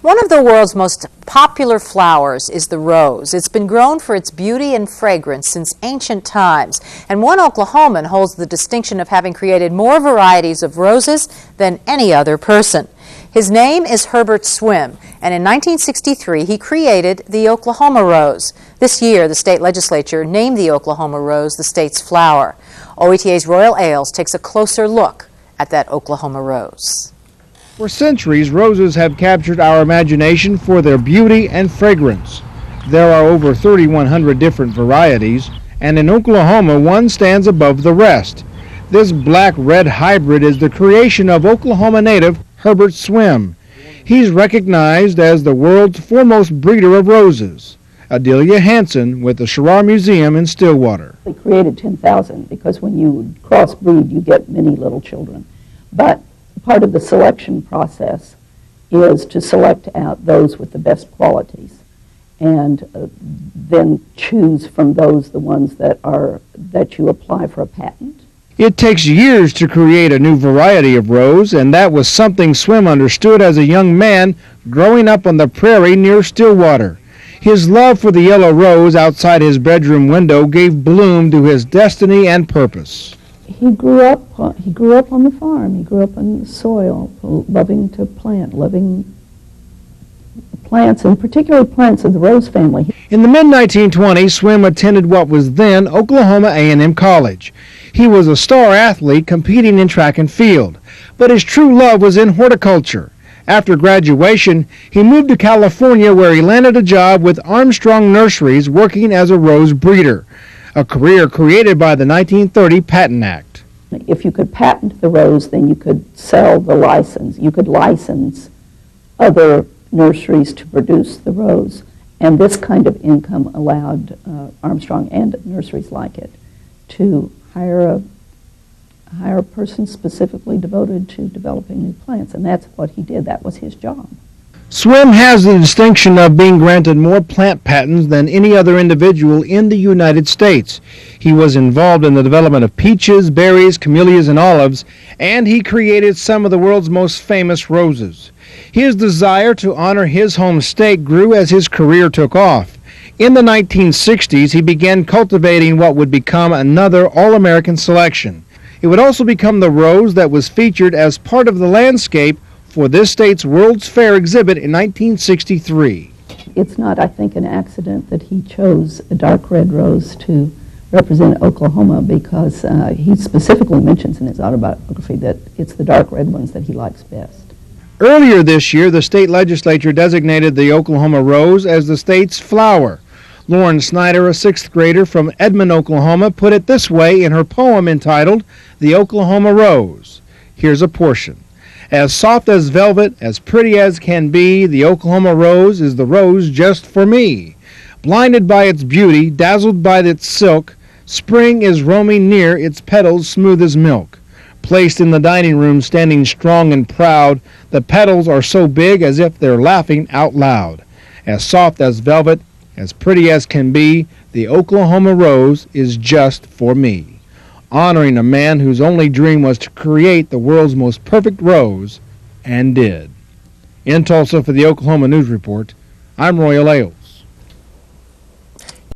One of the world's most popular flowers is the rose. It's been grown for its beauty and fragrance since ancient times, and one Oklahoman holds the distinction of having created more varieties of roses than any other person. His name is Herbert Swim, and in 1963 he created the Oklahoma rose. This year, the state legislature named the Oklahoma rose the state's flower. OETA's Royal Ailes takes a closer look at that Oklahoma rose. For centuries, roses have captured our imagination for their beauty and fragrance. There are over 3,100 different varieties, and in Oklahoma, one stands above the rest. This black-red hybrid is the creation of Oklahoma native Herbert Swim. He's recognized as the world's foremost breeder of roses. Adelia Hanson with the Sherrar Museum in Stillwater. We created 10,000 because when you crossbreed, you get many little children. But part of the selection process is to select out those with the best qualities and then choose from those the ones that you apply for a patent. It takes years to create a new variety of rose, and that was something Swim understood as a young man growing up on the prairie near Stillwater. His love for the yellow rose outside his bedroom window gave bloom to his destiny and purpose. He grew up on the farm. He grew up in the soil, loving to plant, loving plants, and particularly plants of the rose family. In the mid-1920s, Swim attended what was then Oklahoma A&M College. He was a star athlete competing in track and field, but his true love was in horticulture. After graduation, he moved to California where he landed a job with Armstrong Nurseries working as a rose breeder, a career created by the 1930 Patent Act. If you could patent the rose, then you could sell the license. You could license other nurseries to produce the rose. And this kind of income allowed Armstrong and nurseries like it to hire a person specifically devoted to developing new plants. And that's what he did. That was his job. Swim has the distinction of being granted more plant patents than any other individual in the United States. He was involved in the development of peaches, berries, camellias, and olives, and he created some of the world's most famous roses. His desire to honor his home state grew as his career took off. In the 1960s, he began cultivating what would become another All-American selection. It would also become the rose that was featured as part of the landscape for this state's World's Fair exhibit in 1963. It's not, I think, an accident that he chose a dark red rose to represent Oklahoma, because he specifically mentions in his autobiography that it's the dark red ones that he likes best. Earlier this year, the state legislature designated the Oklahoma rose as the state's flower. Lauren Snyder, a sixth grader from Edmond, Oklahoma, put it this way in her poem entitled The Oklahoma Rose. Here's a portion. As soft as velvet, as pretty as can be, the Oklahoma rose is the rose just for me. Blinded by its beauty, dazzled by its silk, spring is roaming near, its petals smooth as milk. Placed in the dining room, standing strong and proud, the petals are so big as if they're laughing out loud. As soft as velvet, as pretty as can be, the Oklahoma rose is just for me. Honoring a man whose only dream was to create the world's most perfect rose, and did. In Tulsa for the Oklahoma News Report, I'm Royal Ailes.